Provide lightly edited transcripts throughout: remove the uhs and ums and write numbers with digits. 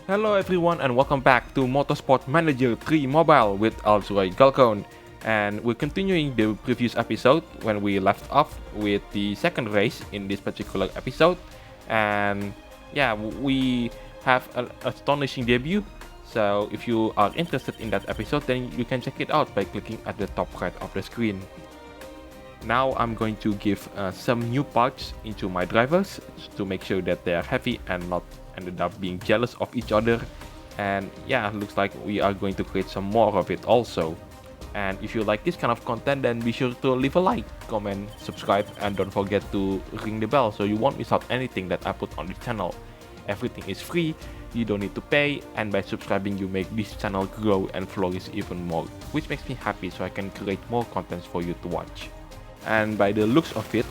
Hello everyone and welcome back to MotorsportManager 3 Mobile with Alzurai Galcon. And we're continuing the previous episode when we left off with the second race in this particular episode. And yeah, we have an astonishing debut. So if you are interested in that episode, then you can check it out by clicking at the top right of the screen. Now I'm going to give some new parts into my drivers to make sure that they are happy and not ended up being jealous of each other. And yeah, looks like we are going to create some more of it also. And if you like this kind of content, then be sure to leave a like, comment, subscribe, and don't forget to ring the bell so you won't miss out anything that I put on this channel. Everything is free, you don't need to pay, and by subscribing you make this channel grow and flourish even more, which makes me happy so I can create more contents for you to watch. And by the looks of it,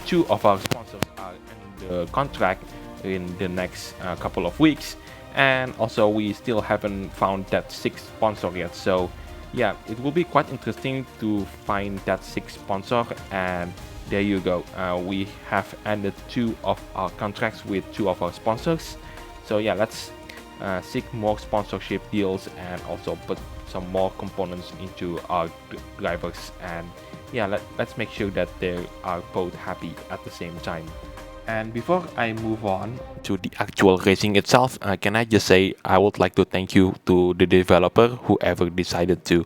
two of our sponsors are in the contract in the next couple of weeks, and also we still haven't found that sixth sponsor yet. So yeah, it will be quite interesting to find that sixth sponsor. And there you go, we have ended two of our contracts with two of our sponsors. So yeah, let's seek more sponsorship deals and also put some more components into our drivers. And yeah, let's make sure that they are both happy at the same time. And before I move on to the actual racing itself, can I just say I would like to thank you to the developer, whoever decided to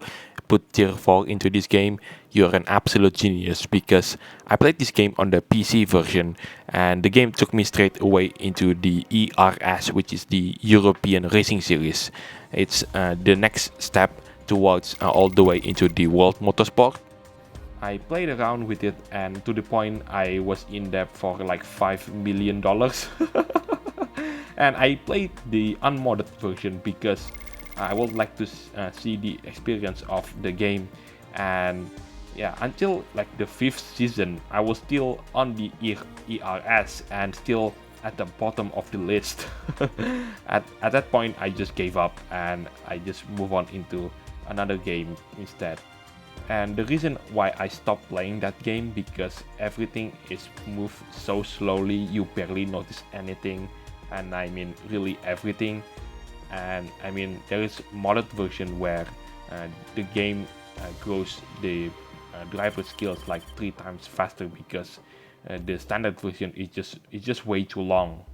put Tier 4 into this game. You're an absolute genius, because I played this game on the PC version and the game took me straight away into the ERS, which is the European Racing Series. It's the next step towards all the way into the World Motorsport. I played around with it, and to the point I was in debt for like $5 million. And I played the unmodded version because I would like to see the experience of the game. And yeah, until like the 5th season, I was still on the ERS and still at the bottom of the list. At that point, I just gave up and I just move on into another game instead. And the reason why I stopped playing that game, because everything is moved so slowly, you barely notice anything, and I mean really everything. And I mean, there is modded version where the game grows the driver skills like 3 times faster, because the standard version is just way too long.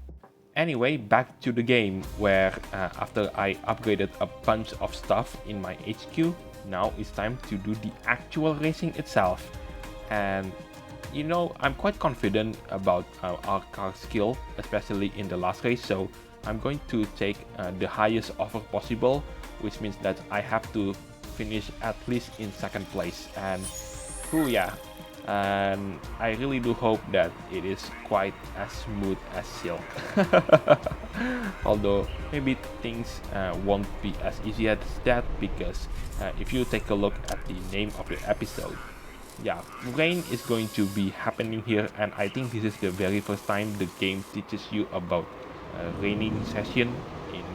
Anyway, back to the game, where after I upgraded a bunch of stuff in my HQ, now it's time to do the actual racing itself. And you know, I'm quite confident about our car skill, especially in the last race, so I'm going to take the highest offer possible, which means that I have to finish at least in second place. And yeah, and I really do hope that it is quite as smooth as silk. Although maybe things won't be as easy as that, because if you take a look at the name of the episode, yeah, rain is going to be happening here, and I think this is the very first time the game teaches you about raining session in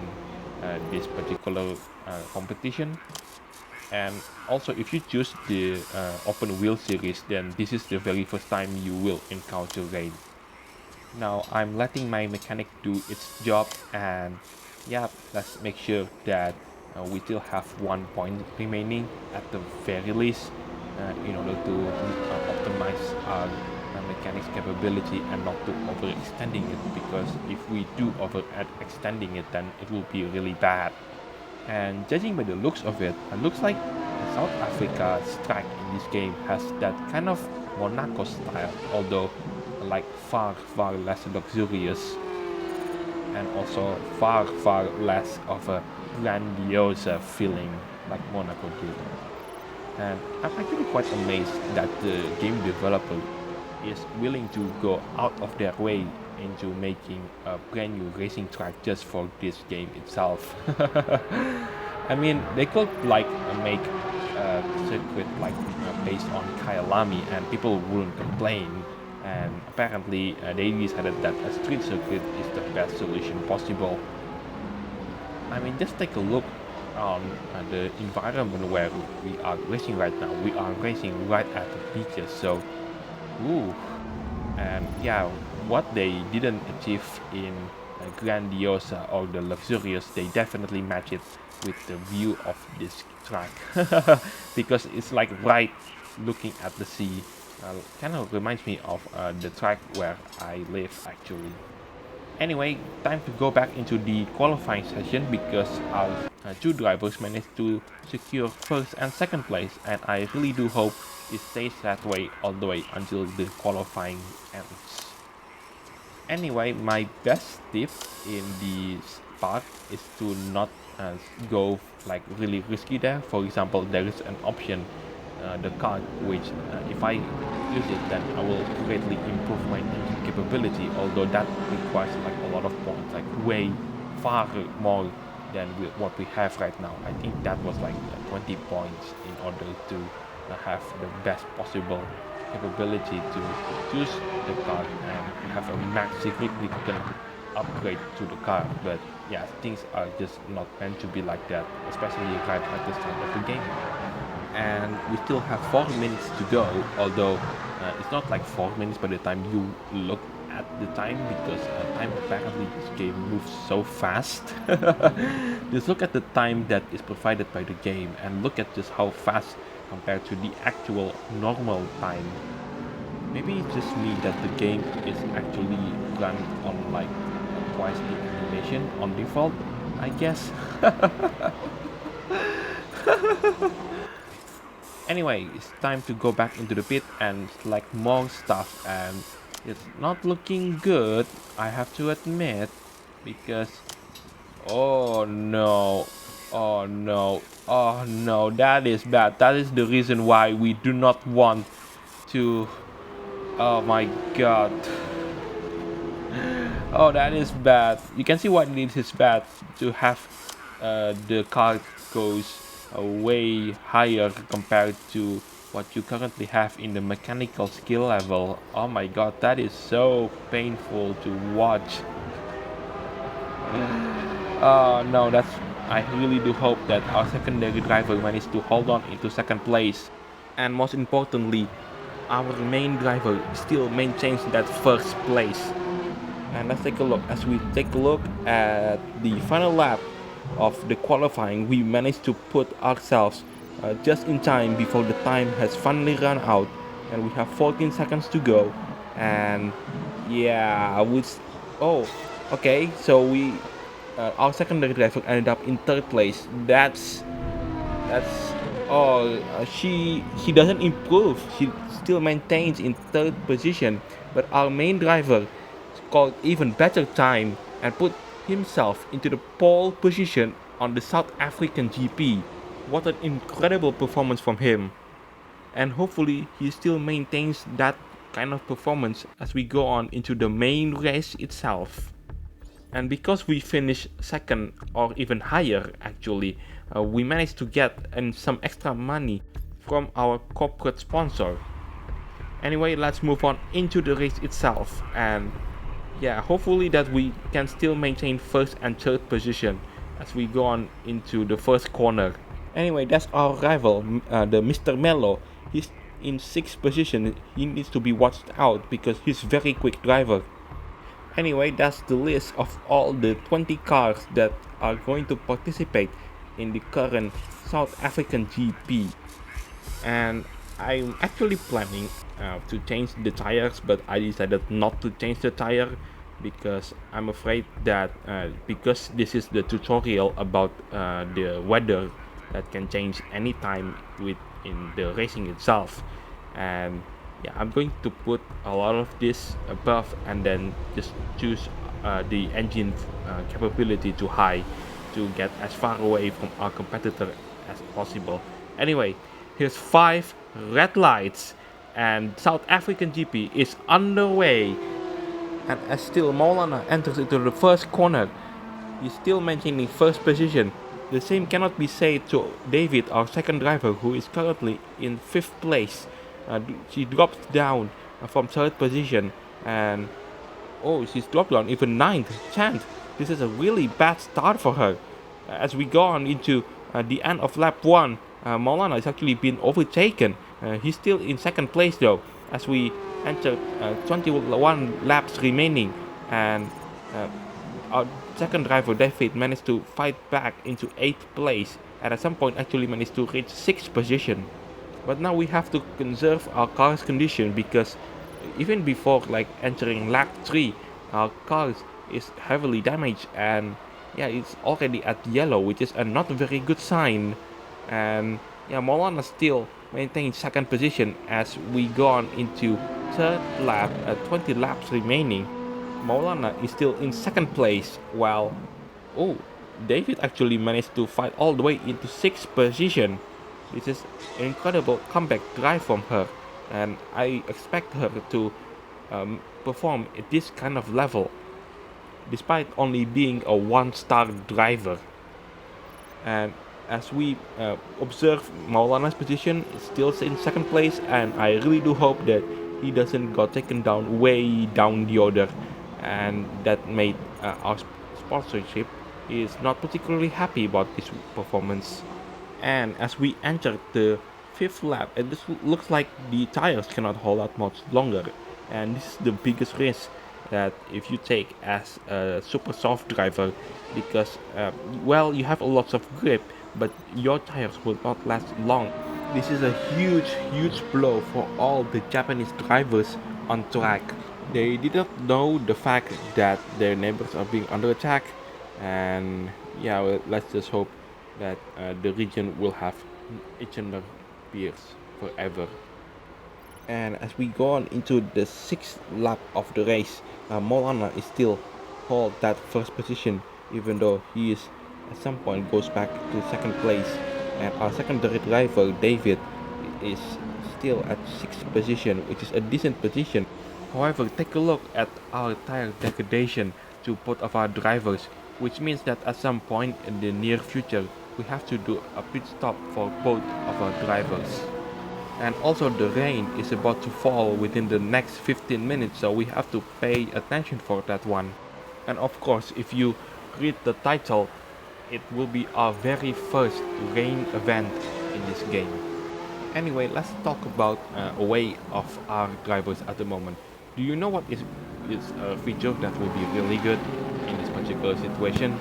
this particular competition. And also, if you choose the open wheel series, then this is the very first time you will encounter rain. Now I'm letting my mechanic do its job, and yeah, let's make sure that we still have 1 point remaining at the very least, in order to optimize our mechanics capability and not to overextending it, because if we do overextending it, then it will be really bad. And judging by the looks of it, it looks like South Africa's track in this game has that kind of Monaco style, although like far less luxurious, and also far less of a grandiose feeling like Monaco did. And I'm actually quite amazed that the game developer is willing to go out of their way into making a brand new racing track just for this game itself. I mean, they could like make a circuit like based on Kyalami and people wouldn't complain. And apparently they decided that a street circuit is the best solution possible. I mean, just take a look on the environment where we are racing right now. We are racing right at the beaches, so ooh. And yeah, what they didn't achieve in grandiosa or the luxurious, they definitely match it with the view of this track because it's like right looking at the sea. Kind of reminds me of the track where I live actually. Anyway, time to go back into the qualifying session because our two drivers managed to secure first and second place, and I really do hope it stays that way all the way until the qualifying ends. Anyway, my best tip in this part is to not go like really risky there. For example, there is an option, the card, which if I use it, then I will greatly improve my engine capability. Although that requires like a lot of points, like way far more than what we have right now. I think that was like 20 points in order to have the best possible capability to choose the car and have a max significant upgrade to the car. But yeah, things are just not meant to be like that, especially right at the start of the game. And we still have 4 minutes to go, although it's not like 4 minutes by the time you look at the time, because time apparently this game moves so fast. Just look at the time that is provided by the game and look at just how fast compared to the actual normal time. Maybe it's just me that the game is actually run on like twice the animation on default, I guess. Anyway, it's time to go back into the pit and select more stuff, and it's not looking good, I have to admit, because oh no, oh no, oh no, that is bad. That is the reason why we do not want to. Oh my god. Oh, that is bad. You can see why it is bad to have the car goes way higher compared to what you currently have in the mechanical skill level. Oh my god, that is so painful to watch. Oh no, I really do hope that our secondary driver managed to hold on into second place, and most importantly, our main driver still maintains that first place. And let's take a look. As we take a look at the final lap of the qualifying, we managed to put ourselves just in time before the time has finally run out, and we have 14 seconds to go. And yeah, oh, okay, so our secondary driver ended up in third place. That's oh, she doesn't improve. She still maintains in third position, but our main driver scored even better time and put himself into the pole position on the South African GP. What an incredible performance from him. And hopefully he still maintains that kind of performance as we go on into the main race itself. And because we finished second or even higher actually, we managed to get some extra money from our corporate sponsor. Anyway, let's move on into the race itself, and yeah, hopefully that we can still maintain first and third position as we go on into the first corner. Anyway, that's our rival, the Mr. Mello. He's in 6th position. He needs to be watched out because he's a very quick driver. Anyway, that's the list of all the 20 cars that are going to participate in the current South African GP. And I'm actually planning to change the tires, but I decided not to change the tire because I'm afraid that because this is the tutorial about the weather that can change anytime within the racing itself, and yeah, I'm going to put a lot of this above and then just choose the engine capability to high to get as far away from our competitor as possible. Anyway, here's 5 red lights and South African GP is underway. And as still Maulana enters into the first corner, he's still maintaining first position. The same cannot be said to David, our second driver, who is currently in 5th place. She drops down from 3rd position, and oh, she's dropped down even 9th. Chant, this is a really bad start for her. As we go on into the end of lap 1, Maulana is actually been overtaken. He's still in 2nd place though, as we enter 21 laps remaining, and our second driver David managed to fight back into 8th place, and at some point actually managed to reach 6th position. But now we have to conserve our car's condition, because even before like entering lap 3, our car is heavily damaged, and yeah, it's already at yellow, which is a not very good sign. And yeah, Molana still maintains second position as we go on into third lap, 20 laps remaining. Maulana is still in second place, while oh, David actually managed to fight all the way into sixth position. This is an incredible comeback drive from her, and I expect her to perform at this kind of level, despite only being a one-star driver. And as we observe, Maulana's position is still in second place, and I really do hope that he doesn't got taken down way down the order, and that made our sponsorship is not particularly happy about this performance. And as we enter the fifth lap, it looks like the tires cannot hold out much longer, and this is the biggest risk that if you take as a super soft driver, because well, you have a lot of grip, but your tires will not last long. This is a huge blow for all the Japanese drivers on track. They did not know the fact that their neighbors are being under attack, and yeah, well, let's just hope that the region will have each other beers forever. And as we go on into the sixth lap of the race, Molana is still hold that first position, even though he is at some point goes back to second place, and our secondary driver David is still at sixth position, which is a decent position. However, take a look at our tire degradation to both of our drivers, which means that at some point in the near future we have to do a pit stop for both of our drivers. And also the rain is about to fall within the next 15 minutes, so we have to pay attention for that one. And of course, if you read the title, it will be our very first rain event in this game. Anyway, let's talk about a way of our drivers at the moment. Do you know what is a feature that will be really good in this particular situation?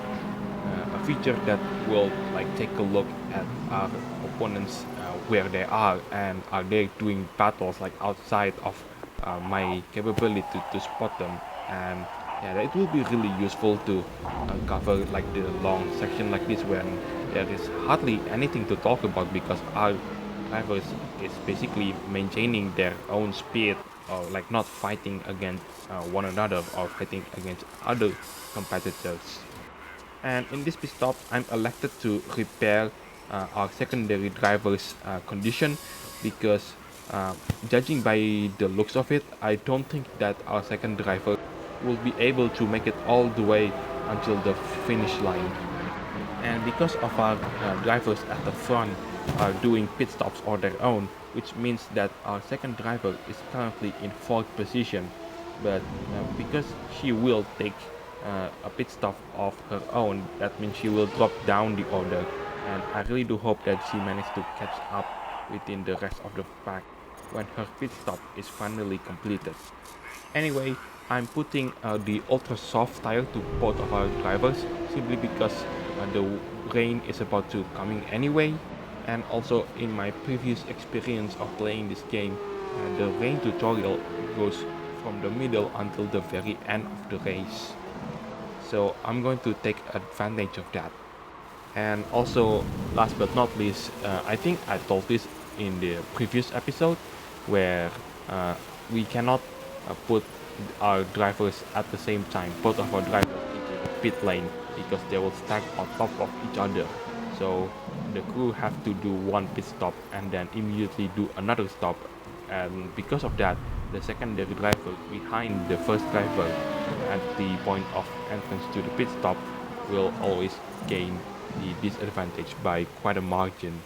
A feature that will like take a look at our opponents, where they are, and are they doing battles like outside of my capability to spot them. And yeah, it will be really useful to cover like the long section like this when there is hardly anything to talk about, because our drivers is basically maintaining their own speed, or like not fighting against one another or fighting against other competitors. And in this pit stop, I'm elected to repair our secondary driver's condition, because judging by the looks of it, I don't think that our second driver will be able to make it all the way until the finish line. And because of our drivers at the front are doing pit stops on their own, which means that our second driver is currently in 4th position, but because she will take a pit stop of her own, that means she will drop down the order, and I really do hope that she managed to catch up within the rest of the pack when her pit stop is finally completed. Anyway, I'm putting the ultra soft tire to both of our drivers, simply because the rain is about to coming anyway, and also in my previous experience of playing this game, the rain tutorial goes from the middle until the very end of the race. So I'm going to take advantage of that. And also, last but not least, I think I told this in the previous episode, where we cannot put our drivers at the same time, both of our drivers into the pit lane, because they will stack on top of each other. So the crew have to do one pit stop and then immediately do another stop, and because of that, the secondary driver behind the first driver at the point of entrance to the pit stop will always gain the disadvantage by quite a margin.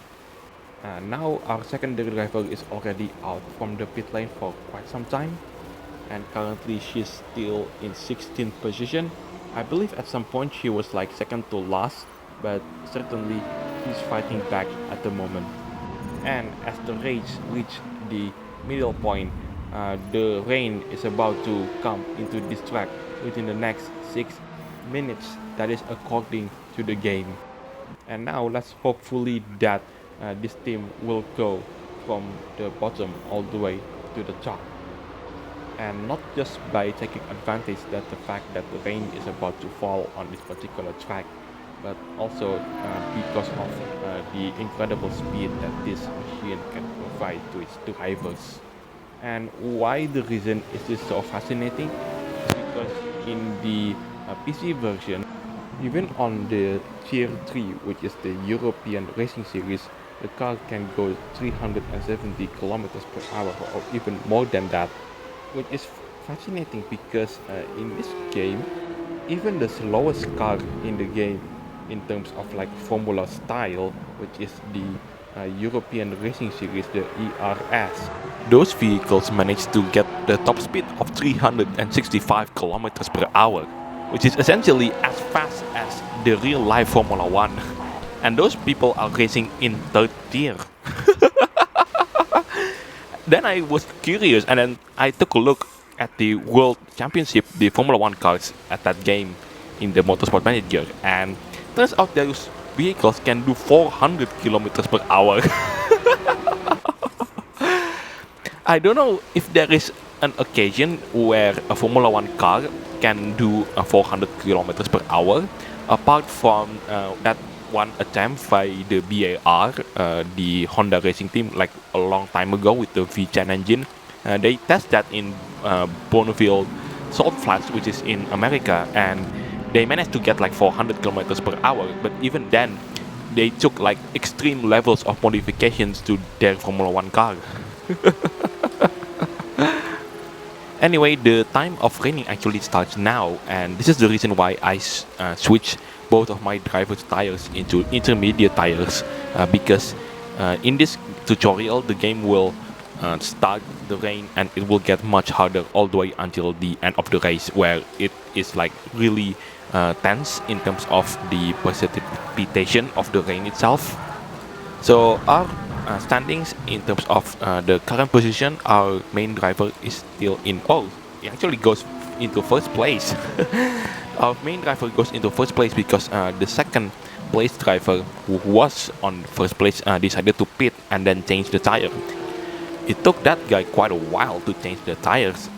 Now our secondary driver is already out from the pit lane for quite some time, and currently she's still in 16th position. I believe at some point she was like second to last, but certainly she's fighting back at the moment. And as the race reached the middle point, the rain is about to come into this track within the next 6 minutes. That is according to the game. And now let's hopefully that this team will go from the bottom all the way to the top, and not just by taking advantage that the fact that the rain is about to fall on this particular track, but also because of the incredible speed that this machine can provide to its drivers. And why the reason is this so fascinating is because in the PC version, even on the Tier 3, which is the European Racing Series, the car can go 370 kilometers per hour or even more than that, which is fascinating because in this game, even the slowest car in the game in terms of like formula style, which is the European Racing Series, the ERS, those vehicles managed to get the top speed of 365 kilometers per hour, which is essentially as fast as the real life Formula 1. And those people are racing in third tier. Then I was curious and then I took a look at the World Championship, the Formula 1 cars at that game in the Motorsport Manager, and turns out those vehicles can do 400 kilometers per hour. I don't know if there is an occasion where a Formula 1 car can do 400 kilometers per hour, apart from that one attempt by the BAR, the Honda racing team, like a long time ago with the V10 engine. They test that in Bonneville Salt Flats, which is in America, and they managed to get like 400 kilometers per hour. But even then, they took like extreme levels of modifications to their Formula 1 car. Anyway, the time of raining actually starts now, and this is the reason why I switch both of my driver's tires into intermediate tires, because in this tutorial the game will start the rain and it will get much harder all the way until the end of the race, where it is like really tense in terms of the precipitation of the rain itself. So our standings in terms of the current position, our main driver is still in. Oh, he actually goes into first place. Our main driver goes into first place because the second place driver who was on first place decided to pit and then change the tire. It took that guy quite a while to change the tires.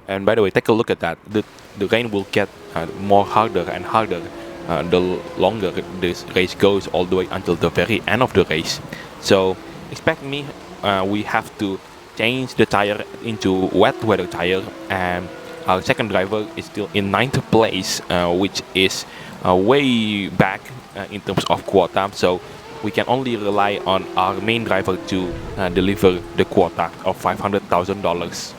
And by the way, take a look at that. The rain will get more harder and harder the longer this race goes, all the way until the very end of the race. So expect me, we have to change the tire into wet weather tire, and our second driver is still in 9th place, which is way back in terms of quota. So we can only rely on our main driver to deliver the quota of $500,000.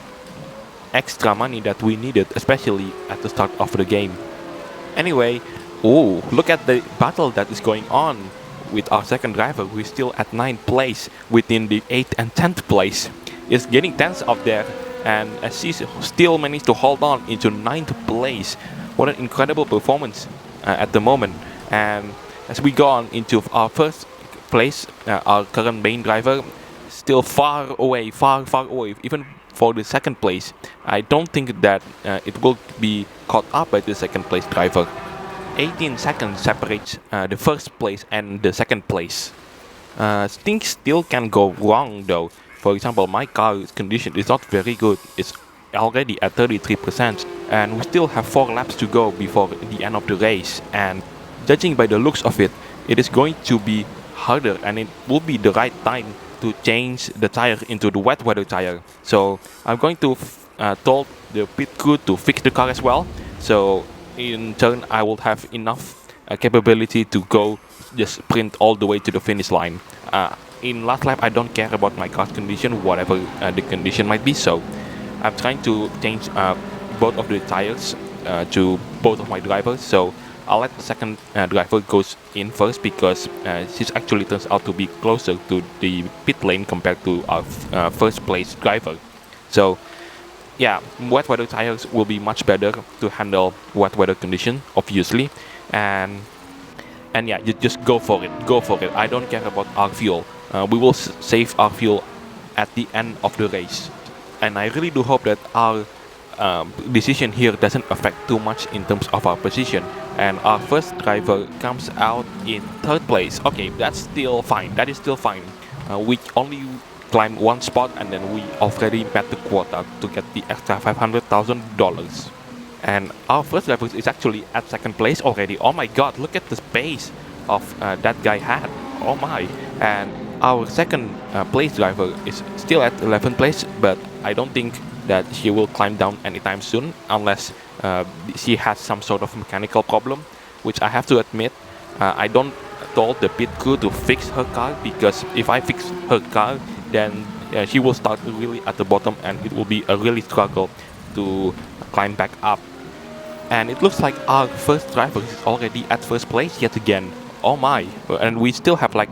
Extra money that we needed, especially at the start of the game. Anyway, oh, look at the battle that is going on with our second driver, who is still at 9th place within the 8th and 10th place. It's getting tense out there, and as he still managed to hold on into 9th place. What an incredible performance at the moment. And as we go on into our first place, our current main driver still far away, far away, even for the second place. I don't think that it will be caught up by the second place driver. 18 seconds separates the first place and the second place. Things still can go wrong though. For example, my car's condition is not very good. It's already at 33%, and we still have 4 laps to go before the end of the race. And judging by the looks of it, it is going to be harder, and it will be the right time to change the tire into the wet weather tire. So I'm going to tell the pit crew to fix the car as well. So in turn, I will have enough capability to go just sprint all the way to the finish line. In last lap, I don't care about my car's condition, whatever the condition might be. So I'm trying to change both of the tires to both of my drivers. So I'll let the second driver goes in first, because she actually turns out to be closer to the pit lane compared to our first place driver. So yeah, wet weather tires will be much better to handle wet weather condition, obviously. And yeah, you just go for it. I don't care about our fuel. We will save our fuel at the end of the race. And I really do hope that our decision here doesn't affect too much in terms of our position, and our first driver comes out in 3rd place. Okay, that's still fine. That is still fine. We only climbed 1 spot, and then we already met the quota to get the extra $500,000. And our first driver is actually at 2nd place already. Oh my god, look at the space of that guy had. Oh my. And our 2nd place driver is still at 11th place, but I don't think that she will climb down anytime soon unless she has some sort of mechanical problem, which I have to admit, I don't told the pit crew to fix her car, because if I fix her car, then she will start really at the bottom and it will be a really struggle to climb back up. And it looks like our first driver is already at 1st place yet again. Oh my. And we still have like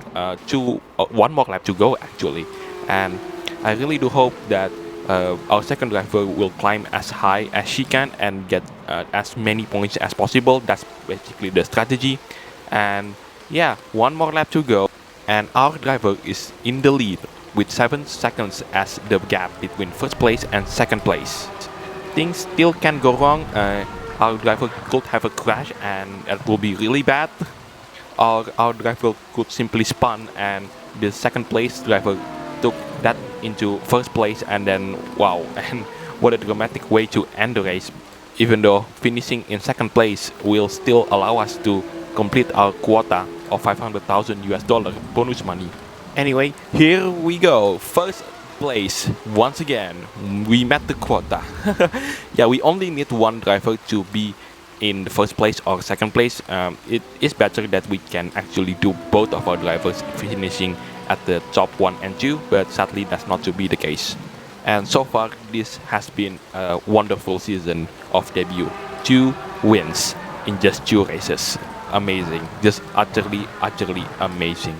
one more lap to go actually, and I really do hope that our 2nd driver will climb as high as she can and get as many points as possible. That's basically the strategy. And yeah, one more lap to go, and our driver is in the lead with 7 seconds as the gap between 1st place and 2nd place. Things still can go wrong. Our driver could have a crash and it will be really bad, or our driver could simply spun and the 2nd place driver took that into 1st place, and then wow, and what a dramatic way to end the race. Even though finishing in 2nd place will still allow us to complete our quota of $500,000 bonus money. Anyway, here we go. 1st place once again. We met the quota. Yeah, we only need one driver to be in the 1st place or 2nd place. It is better that we can actually do both of our drivers finishing at the top 1 and 2, but sadly that's not to be the case. And so far this has been a wonderful season of debut. 2 wins in just 2 races. Amazing, just utterly amazing.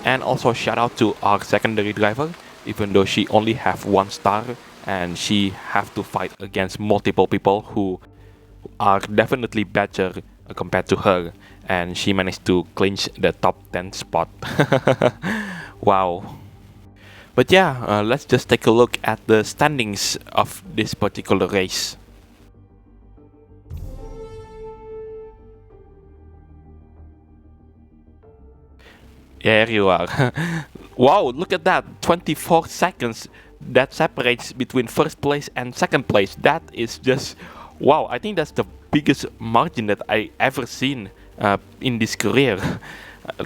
And also shout out to our secondary driver, even though she only have 1 star and she have to fight against multiple people who are definitely better compared to her, and she managed to clinch the top 10 spot. Wow. But yeah, let's just take a look at the standings of this particular race. There you are. Wow, look at that, 24 seconds that separates between 1st place and 2nd place. That is just wow. I think that's the biggest margin that I ever seen in this career.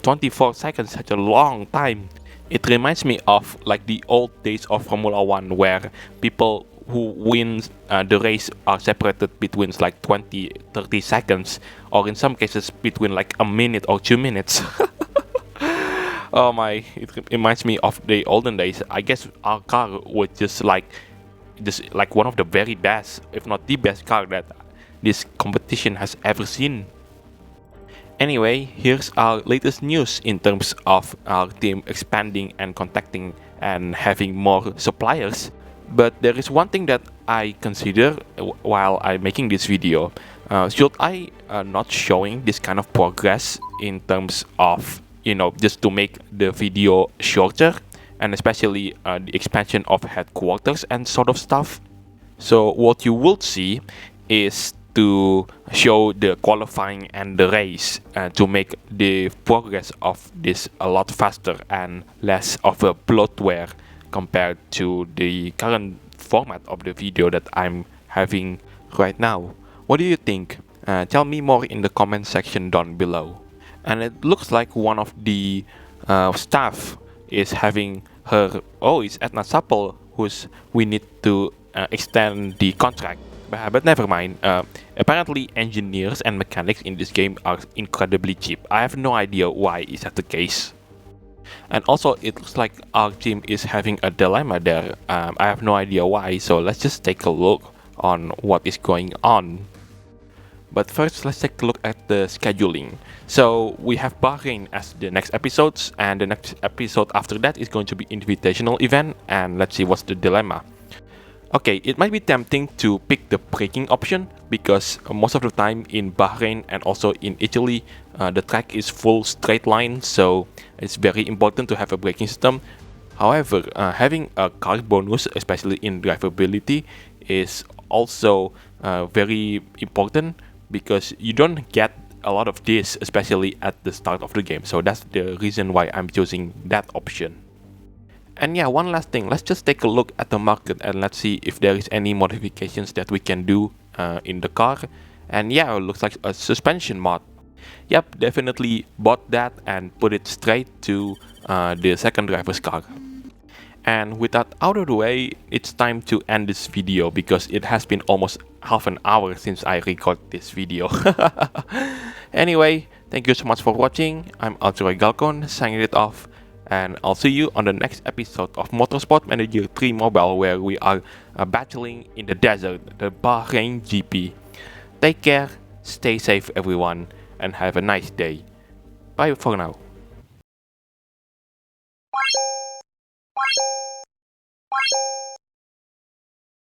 24 seconds, such a long time. It reminds me of like the old days of Formula 1, where people who win the race are separated between like 20-30 seconds, or in some cases between like a minute or 2 minutes. Oh my, it reminds me of the olden days. I guess our car was just like one of the very best, if not the best car that this competition has ever seen. Anyway, here's our latest news in terms of our team expanding and contacting and having more suppliers. But there is one thing that I consider while I'm making this video. Should I not showing this kind of progress in terms of, you know, just to make the video shorter, and especially the expansion of headquarters and sort of stuff? So what you will see is to show the qualifying and the race to make the progress of this a lot faster and less of a bloatware compared to the current format of the video that I'm having right now. What do you think? Tell me more in the comment section down below. And it looks like one of the staff is having her, oh, it's Edna Sapple, we need to extend the contract. But never mind. Apparently engineers and mechanics in this game are incredibly cheap. I have no idea why is that the case. And also it looks like our team is having a dilemma there. I have no idea why, so let's just take a look on what is going on. But first, let's take a look at the scheduling. So we have Bahrain as the next episodes, and the next episode after that is going to be invitational event, and let's see what's the dilemma. Okay, it might be tempting to pick the braking option, because most of the time in Bahrain and also in Italy, the track is full straight line, so it's very important to have a braking system. However, having a car bonus, especially in drivability, is also very important because you don't get a lot of this, especially at the start of the game. So that's the reason why I'm choosing that option. And yeah, one last thing, let's just take a look at the market and let's see if there is any modifications that we can do in the car. And yeah, it looks like a suspension mod. Yep, definitely bought that and put it straight to the second driver's car. And with that out of the way, it's time to end this video because it has been almost half an hour since I recorded this video. Anyway, thank you so much for watching. I'm Altroy Galcon signing it off, and I'll see you on the next episode of MotorsportManager 3 Mobile, where we are battling in the desert, the Bahrain GP. Take care, stay safe everyone, and have a nice day. Bye for now.